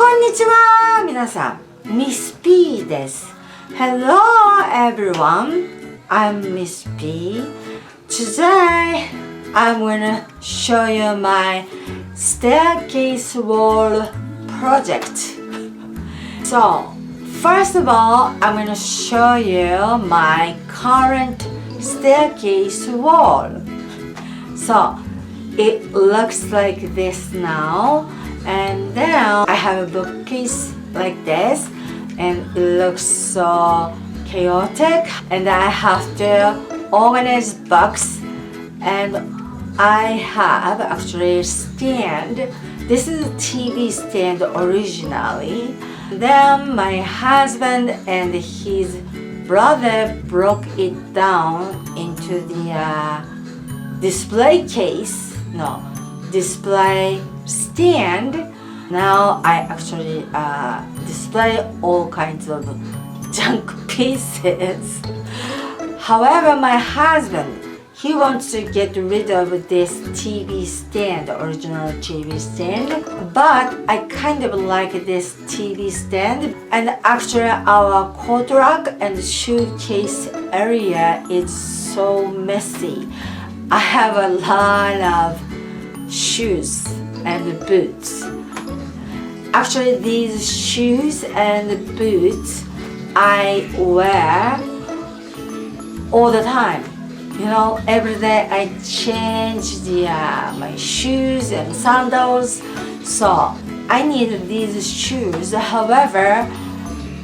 こんにちは皆さん Ms.P です Hello everyone I'm Ms.P Today I'm gonna show you my staircase wall project So first of all I'm gonna show you my current staircase wall So it looks like this now and then I have a bookcase like this and it looks so chaotic and I have to organize books and I have actually a stand. This is a TV stand originally. Then my husband and his brother broke it down into the display case. No, display stand. Now I actually display all kinds of junk pieces. However, my husband, he wants to get rid of this TV stand, original TV stand, but I kind of like this TV stand and actually our coat rack and shoe-case area is so messy. I have a lot of shoes and boots. Actually, these shoes and boots I wear all the time. You know, every day I change my shoes and sandals. So I need these shoes. However,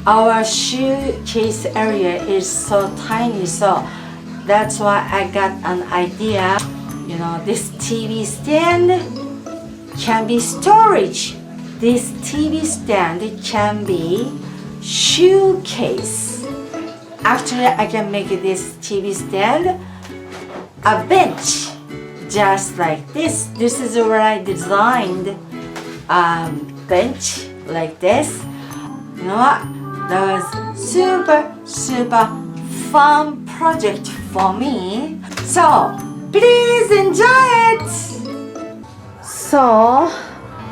our shoe case area is so tiny. So that's why I got an idea. You know, this TV stand can be storage. This TV stand can be shoe case. Actually, I can make this TV stand a bench, just like this. This is where I designed bench like this. You know what? That was super fun project for me. So please enjoy it. So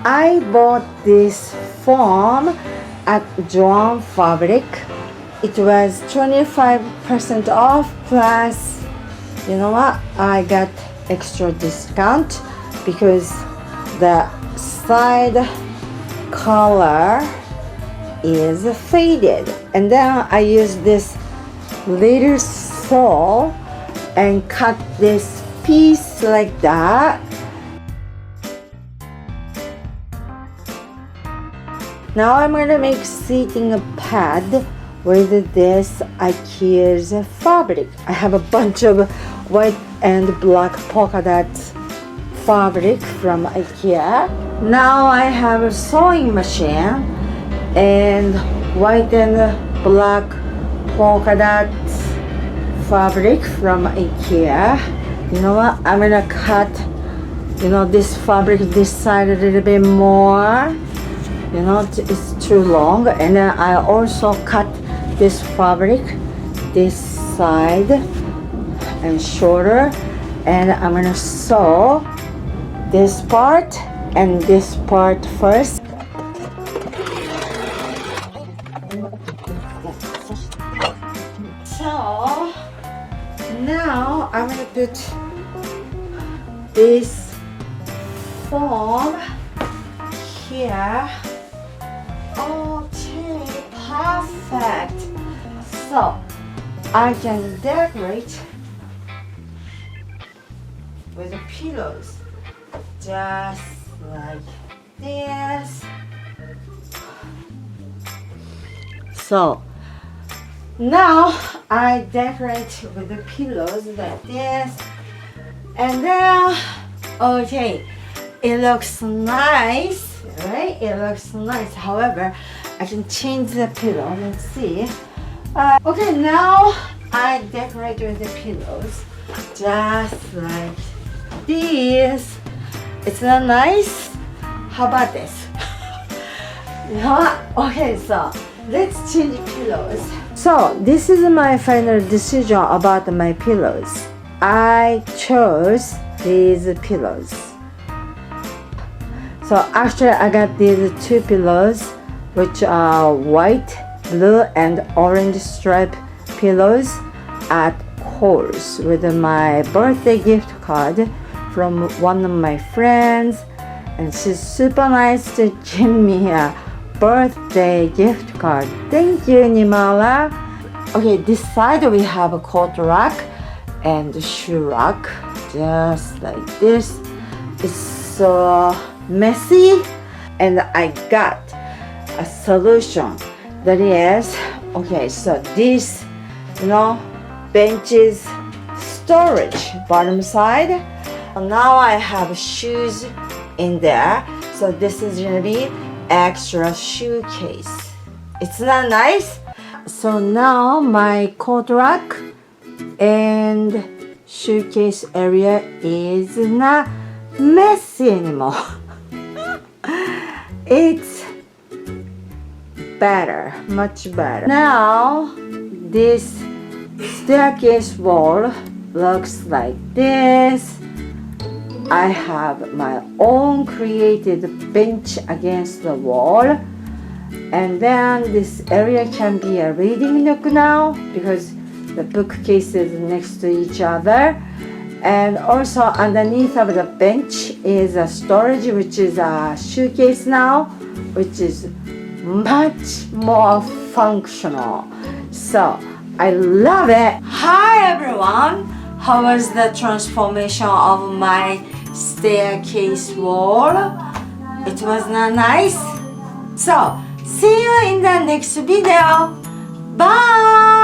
I bought this foam at Joann Fabric. It was 25% off plus, you know what, I got extra discount because the side color is faded. And then I used this little saw and cut this piece like that. Now I'm gonna make seating pad with this IKEA's fabric. I have a bunch of white and black polka dot fabric from IKEA. Now I have a sewing machine and white and black polka dot fabric from IKEA. You know what? I'm gonna cut, you know, this fabric this side a little bit more. You know, it's too long. And then I also cut this fabric this side and shorter, and I'm gonna sew this part and this part first. So now I'm gonna put this foam here. Okay, perfect. So I can decorate with the pillows just like this. So now I decorate with the pillows like this, and then okay, it looks nice, right? It looks nice. However, I can change the pillow. Let's see. Okay, now I decorate with the pillows just like this. It's not nice. How about this? You know what? Okay, so let's change pillows. So this is my final decision about my pillows. I chose these pillows. So after I got these two pillows, which are white, blue, and orange stripe pillows at Kohl's with my birthday gift card from one of my friends, and she's super nice to give me a birthday gift card. Thank you, Nimala. Okay, this side we have a coat rack and shoe rack, just like this. It's so messy, and I got a solution. That is, okay, so this, benches storage bottom side. Now I have shoes in there, so this is gonna be extra shoe case. It's not nice. So now my coat rack and shoe case area is not messy anymore. It's better, much better. Now this staircase wall looks like this. I have my own created bench against the wall, and then this area can be a reading nook now because the bookcases next to each other. And also underneath of the bench is a storage, which is a shoe case now, which is much more functional. So I love it. Hi everyone, how was the transformation of my staircase wall? It was not nice. So see you in the next video. Bye.